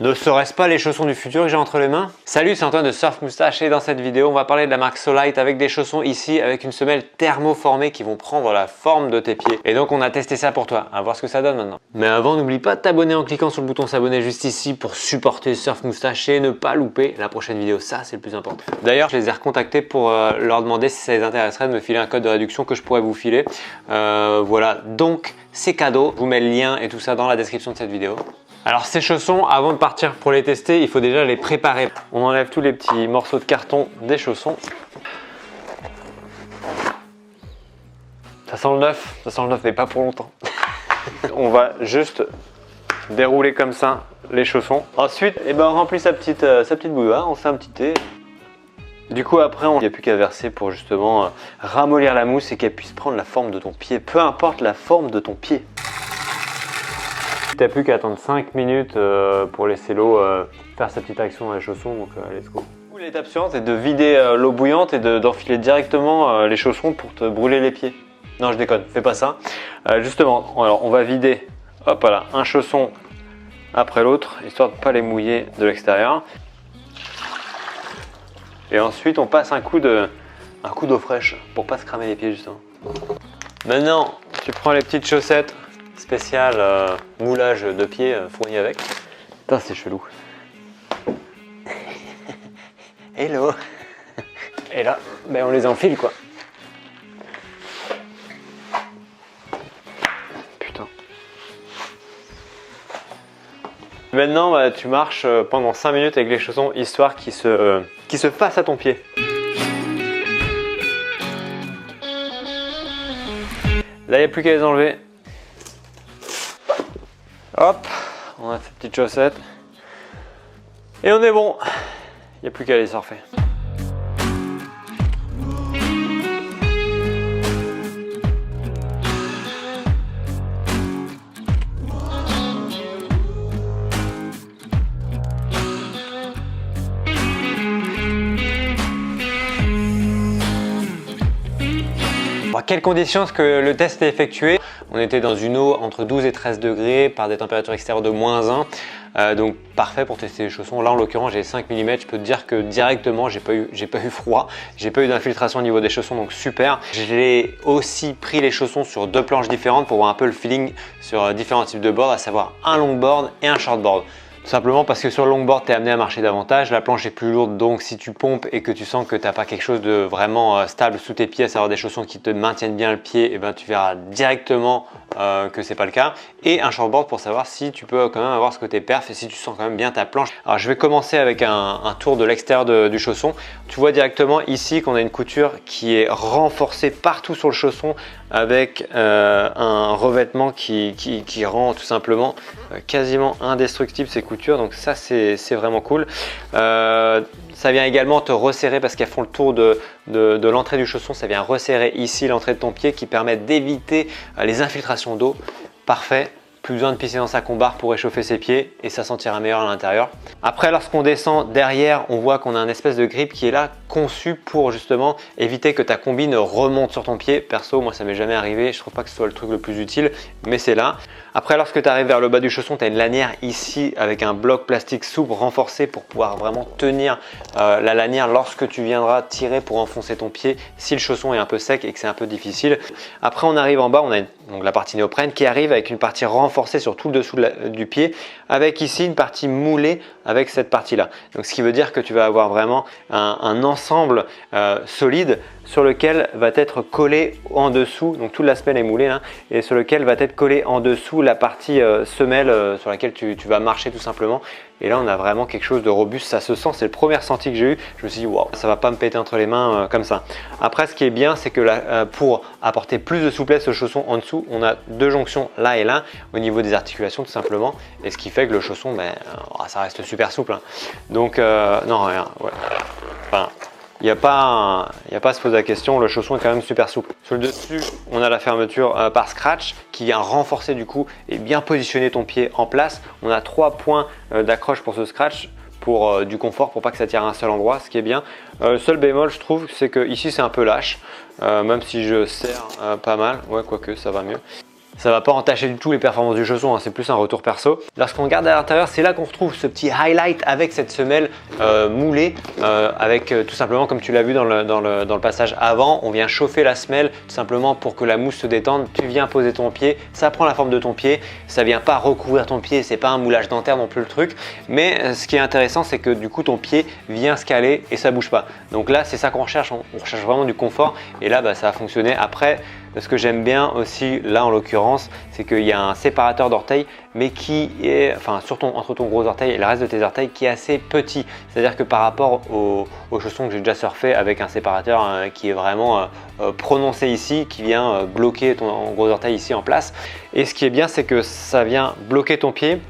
Ne serait-ce pas les chaussons du futur que j'ai entre les mains? Salut, c'est Antoine de Surf Moustache et dans cette vidéo, on va parler de la marque Solite avec des chaussons ici avec une semelle thermoformée qui vont prendre la forme de tes pieds. Et donc on a testé ça pour toi, à voir ce que ça donne maintenant. Mais avant, n'oublie pas de t'abonner en cliquant sur le bouton s'abonner juste ici pour supporter Surf Moustache et ne pas louper la prochaine vidéo, ça c'est le plus important. D'ailleurs, je les ai recontactés pour leur demander si ça les intéresserait de me filer un code de réduction que je pourrais vous filer. Voilà, donc c'est cadeau, je vous mets le lien et tout ça dans la description de cette vidéo. Alors ces chaussons, avant de partir pour les tester, il faut déjà les préparer. On enlève tous les petits morceaux de carton des chaussons. Ça sent le neuf, mais pas pour longtemps. On va juste dérouler comme ça les chaussons. Ensuite, on remplit sa petite bouilloire, on fait un petit thé. Du coup après, il n'y a plus qu'à verser pour justement ramollir la mousse et qu'elle puisse prendre la forme de ton pied, peu importe la forme de ton pied. Tu n'as plus qu'à attendre 5 minutes pour laisser l'eau faire sa petite action dans les chaussons, donc let's go. L'étape suivante est de vider l'eau bouillante et d'enfiler directement les chaussons pour te brûler les pieds. Non, je déconne, fais pas ça. Justement, alors on va vider, hop là, un chausson après l'autre, histoire de ne pas les mouiller de l'extérieur. Et ensuite, on passe un coup d'eau fraîche pour pas se cramer les pieds justement. Maintenant, tu prends les petites chaussettes spécial moulage de pied fourni avec. Putain, c'est chelou. Hello. Et là, on les enfile quoi. Putain. Maintenant, tu marches pendant 5 minutes avec les chaussons histoire qu'ils se fassent à ton pied. Là, il n'y a plus qu'à les enlever. Hop, on a ces petites chaussettes et on est bon, il n'y a plus qu'à les surfer. À quelles conditions est-ce que le test est effectué? On était dans une eau entre 12 et 13 degrés par des températures extérieures de -1. Donc parfait pour tester les chaussons. Là en l'occurrence j'ai 5 mm, je peux te dire que directement j'ai pas eu froid, j'ai pas eu d'infiltration au niveau des chaussons, donc super. J'ai aussi pris les chaussons sur 2 planches différentes pour voir un peu le feeling sur différents types de boards, à savoir un longboard et un shortboard. Tout simplement parce que sur le longboard, tu es amené à marcher davantage, la planche est plus lourde, donc si tu pompes et que tu sens que tu n'as pas quelque chose de vraiment stable sous tes pieds, à savoir des chaussons qui te maintiennent bien le pied, et tu verras directement que c'est pas le cas. Et un shortboard pour savoir si tu peux quand même avoir ce côté perf et si tu sens quand même bien ta planche. Alors je vais commencer avec un tour de l'extérieur du chausson. Tu vois directement ici qu'on a une couture qui est renforcée partout sur le chausson avec un revêtement qui rend tout simplement quasiment indestructible ces coutures, donc ça c'est vraiment cool. Ça vient également te resserrer parce qu'elles font le tour de l'entrée du chausson, ça vient resserrer ici l'entrée de ton pied qui permet d'éviter les infiltrations d'eau. Parfait. Plus besoin de pisser dans sa combarre pour réchauffer ses pieds et ça sentira meilleur à l'intérieur. Après, lorsqu'on descend derrière, on voit qu'on a un espèce de grip qui est là conçu pour justement éviter que ta combi ne remonte sur ton pied. Perso, moi ça m'est jamais arrivé, je trouve pas que ce soit le truc le plus utile, mais c'est là. Après, lorsque tu arrives vers le bas du chausson, tu as une lanière ici avec un bloc plastique souple renforcé pour pouvoir vraiment tenir la lanière lorsque tu viendras tirer pour enfoncer ton pied si le chausson est un peu sec et que c'est un peu difficile. Après, on arrive en bas, on a donc la partie néoprène qui arrive avec une partie renforcée sur tout le dessous du pied, avec ici une partie moulée avec cette partie là. Donc ce qui veut dire que tu vas avoir vraiment un ensemble solide sur lequel va être collé en dessous, donc toute la semelle est moulée là, et sur lequel va être collé en dessous la partie semelle sur laquelle tu vas marcher tout simplement. Et là on a vraiment quelque chose de robuste, ça se sent, c'est le premier ressenti que j'ai eu. Je me suis dit waouh, ça va pas me péter entre les mains comme ça. Après ce qui est bien, c'est que là, pour apporter plus de souplesse au chausson en dessous, on a 2 jonctions là et là au niveau des articulations tout simplement, et ce qui fait que le chausson ça reste super souple hein. Donc non rien, ouais. Enfin, il n'y a pas à se poser la question, le chausson est quand même super souple. Sur le dessus, on a la fermeture par scratch qui vient renforcer du coup et bien positionner ton pied en place. On a 3 points d'accroche pour ce scratch pour du confort, pour pas que ça tire à un seul endroit, ce qui est bien. Le seul bémol, je trouve, c'est que ici c'est un peu lâche, même si je serre pas mal, ouais, quoique ça va mieux. Ça va pas entacher du tout les performances du chausson, hein, c'est plus un retour perso. Lorsqu'on regarde à l'intérieur, c'est là qu'on retrouve ce petit highlight avec cette semelle moulée, avec tout simplement, comme tu l'as vu dans le passage avant, on vient chauffer la semelle tout simplement pour que la mousse se détende. Tu viens poser ton pied, ça prend la forme de ton pied, ça vient pas recouvrir ton pied, c'est pas un moulage dentaire non plus le truc. Mais ce qui est intéressant, c'est que du coup ton pied vient se caler et ça bouge pas. Donc là, c'est ça qu'on recherche, on recherche vraiment du confort et là, ça a fonctionné. Après, ce que j'aime bien aussi là en l'occurrence, c'est qu'il y a un séparateur d'orteils mais qui est, entre ton gros orteil et le reste de tes orteils qui est assez petit. C'est-à-dire que par rapport aux chaussons que j'ai déjà surfé avec un séparateur qui est vraiment prononcé ici, qui vient bloquer ton gros orteil ici en place. Et ce qui est bien, c'est que ça vient bloquer ton pied,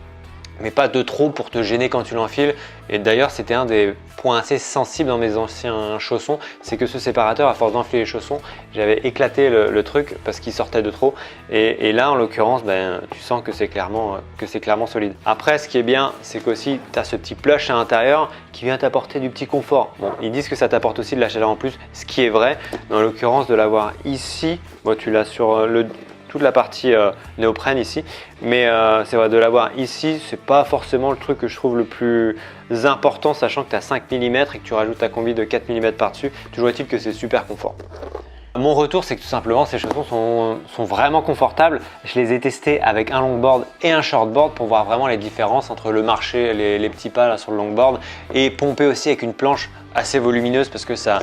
mais pas de trop pour te gêner quand tu l'enfiles. Et d'ailleurs, c'était un des points assez sensibles dans mes anciens chaussons, c'est que ce séparateur, à force d'enfiler les chaussons, j'avais éclaté le truc parce qu'il sortait de trop. Et là, en l'occurrence, tu sens que c'est clairement solide. Après, ce qui est bien, c'est qu'aussi, tu as ce petit plush à l'intérieur qui vient t'apporter du petit confort. Bon, ils disent que ça t'apporte aussi de la chaleur en plus, ce qui est vrai. En l'occurrence, de l'avoir ici, tu l'as sur toute la partie néoprène ici, mais c'est vrai, de l'avoir ici, c'est pas forcément le truc que je trouve le plus important, sachant que tu as 5 mm et que tu rajoutes ta combi de 4 mm par dessus. Toujours est-il que c'est super confort. Mon retour, c'est que tout simplement ces chaussons sont vraiment confortables. Je les ai testés avec un longboard et un shortboard pour voir vraiment les différences entre le marché, les petits pas là sur le longboard, et pomper aussi avec une planche assez volumineuse parce que ça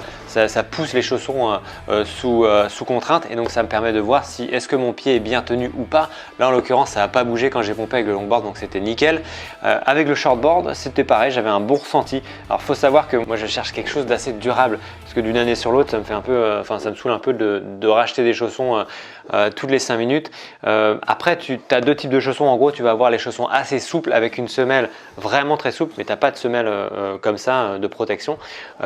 pousse les chaussons sous contrainte, et donc ça me permet de voir si est-ce que mon pied est bien tenu ou pas. Là en l'occurrence, ça n'a pas bougé quand j'ai pompé avec le longboard, donc c'était nickel. Avec le shortboard, c'était pareil, j'avais un bon ressenti. Alors faut savoir que moi je cherche quelque chose d'assez durable parce que d'une année sur l'autre, ça me fait un peu, ça me saoule un peu de racheter des chaussons toutes les 5 minutes. Après, tu as deux types de chaussons. En gros, tu vas avoir les chaussons assez souples avec une semelle vraiment très souple, mais tu n'as pas de semelle comme ça de protection.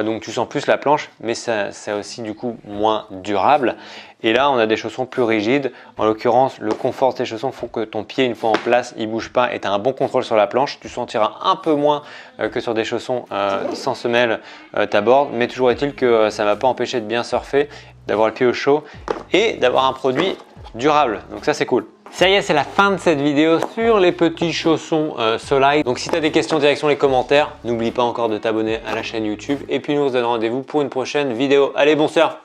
Donc tu sens plus la planche, mais c'est aussi du coup moins durable. Et là, on a des chaussons plus rigides. En l'occurrence, le confort de ces chaussons font que ton pied, une fois en place, il ne bouge pas et tu as un bon contrôle sur la planche. Tu sentiras un peu moins que sur des chaussons sans semelle tabord, mais toujours est-il que ça ne m'a pas empêché de bien surfer, d'avoir le pied au chaud et d'avoir un produit durable. Donc ça, c'est cool. Ça y est, c'est la fin de cette vidéo sur les petits chaussons Solide. Donc si tu as des questions, direction les commentaires. N'oublie pas encore de t'abonner à la chaîne YouTube. Et puis nous, on se donne rendez-vous pour une prochaine vidéo. Allez, bon surf!